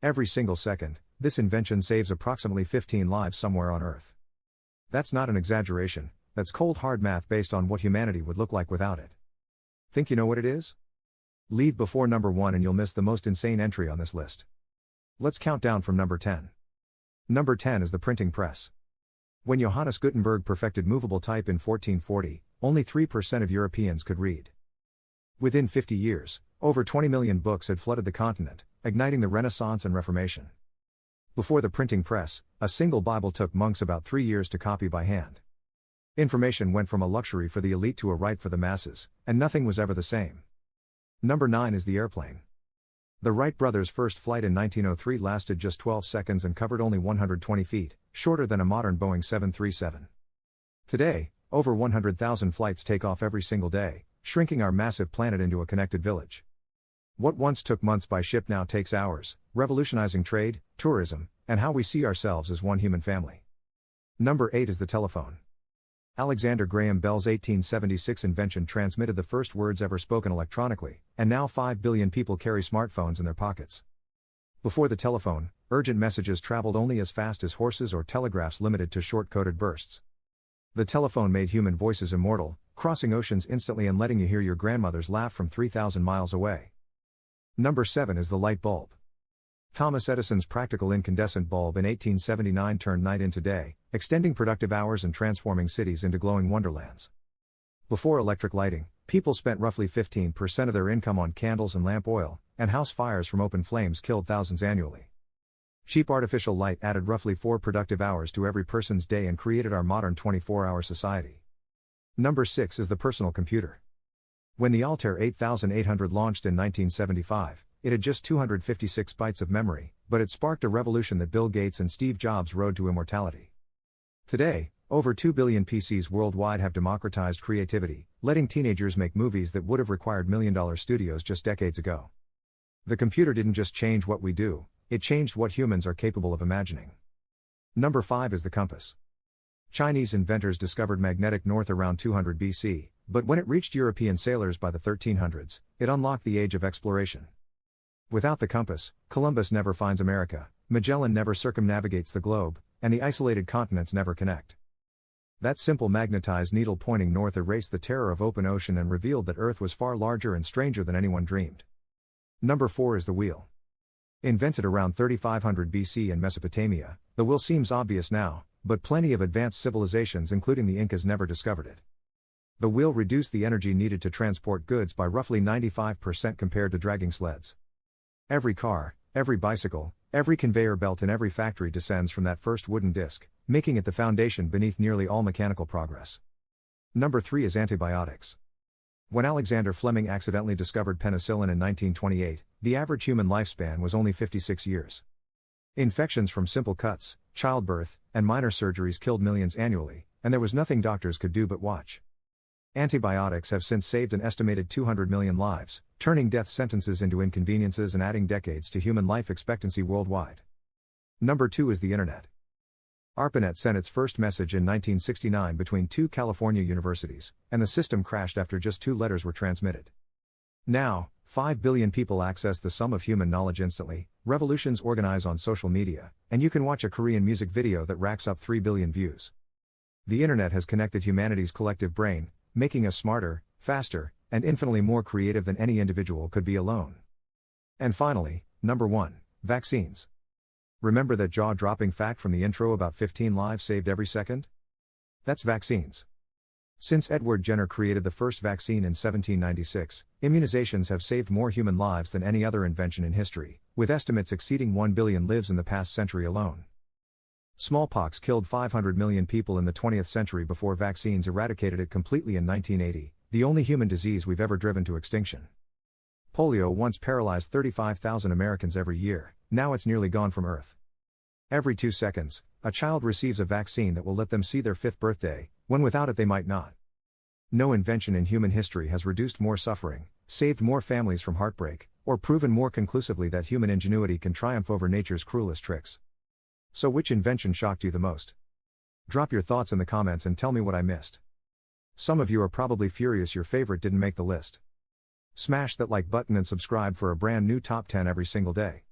Every single second, this invention saves approximately 15 lives somewhere on Earth. That's not an exaggeration, that's cold hard math based on what humanity would look like without it. Think you know what it is? Leave before number 1 and you'll miss the most insane entry on this list. Let's count down from number 10. Number 10 is the printing press. When Johannes Gutenberg perfected movable type in 1440, only 3% of Europeans could read. Within 50 years, over 20 million books had flooded the continent, igniting the Renaissance and Reformation. Before the printing press, a single Bible took monks about 3 years to copy by hand. Information went from a luxury for the elite to a right for the masses, and nothing was ever the same. Number 9 is the airplane. The Wright brothers' first flight in 1903 lasted just 12 seconds and covered only 120 feet, shorter than a modern Boeing 737. Today, over 100,000 flights take off every single day, shrinking our massive planet into a connected village. What once took months by ship now takes hours, revolutionizing trade, tourism, and how we see ourselves as one human family. Number 8 is the telephone. Alexander Graham Bell's 1876 invention transmitted the first words ever spoken electronically, and now 5 billion people carry smartphones in their pockets. Before the telephone, urgent messages traveled only as fast as horses or telegraphs limited to short-coded bursts. The telephone made human voices immortal, crossing oceans instantly and letting you hear your grandmother's laugh from 3,000 miles away. Number 7 is the light bulb. Thomas Edison's practical incandescent bulb in 1879 turned night into day, extending productive hours and transforming cities into glowing wonderlands. Before electric lighting, people spent roughly 15% of their income on candles and lamp oil, and house fires from open flames killed thousands annually. Cheap artificial light added roughly 4 productive hours to every person's day and created our modern 24-hour society. Number 6 is the personal computer. When the Altair 8800 launched in 1975, it had just 256 bytes of memory, but it sparked a revolution that Bill Gates and Steve Jobs rode to immortality. Today, over 2 billion PCs worldwide have democratized creativity, letting teenagers make movies that would have required million-dollar studios just decades ago. The computer didn't just change what we do, it changed what humans are capable of imagining. Number 5 is the compass. Chinese inventors discovered magnetic north around 200 BC, but when it reached European sailors by the 1300s, it unlocked the age of exploration. Without the compass, Columbus never finds America, Magellan never circumnavigates the globe, and the isolated continents never connect. That simple magnetized needle pointing north erased the terror of open ocean and revealed that Earth was far larger and stranger than anyone dreamed. Number 4 is the wheel. Invented around 3500 BC in Mesopotamia, the wheel seems obvious now, but plenty of advanced civilizations including the Incas never discovered it. The wheel reduced the energy needed to transport goods by roughly 95% compared to dragging sleds. Every car, every bicycle, every conveyor belt in every factory descends from that first wooden disc, making it the foundation beneath nearly all mechanical progress. Number 3 is antibiotics. When Alexander Fleming accidentally discovered penicillin in 1928, the average human lifespan was only 56 years. Infections from simple cuts, childbirth, and minor surgeries killed millions annually, and there was nothing doctors could do but watch. Antibiotics have since saved an estimated 200 million lives, turning death sentences into inconveniences and adding decades to human life expectancy worldwide. Number 2 is the Internet. ARPANET sent its first message in 1969 between 2 California universities, and the system crashed after just 2 letters were transmitted. Now, 5 billion people access the sum of human knowledge instantly, revolutions organize on social media, and you can watch a Korean music video that racks up 3 billion views. The Internet has connected humanity's collective brain, making us smarter, faster, and infinitely more creative than any individual could be alone. And finally, number 1, vaccines. Remember that jaw-dropping fact from the intro about 15 lives saved every second? That's vaccines. Since Edward Jenner created the first vaccine in 1796, immunizations have saved more human lives than any other invention in history, with estimates exceeding 1 billion lives in the past century alone. Smallpox killed 500 million people in the 20th century before vaccines eradicated it completely in 1980, the only human disease we've ever driven to extinction. Polio once paralyzed 35,000 Americans every year, now it's nearly gone from Earth. Every 2 seconds, a child receives a vaccine that will let them see their 5th birthday, when without it they might not. No invention in human history has reduced more suffering, saved more families from heartbreak, or proven more conclusively that human ingenuity can triumph over nature's cruelest tricks. So which invention shocked you the most? Drop your thoughts in the comments and tell me what I missed. Some of you are probably furious your favorite didn't make the list. Smash that like button and subscribe for a brand new top 10 every single day.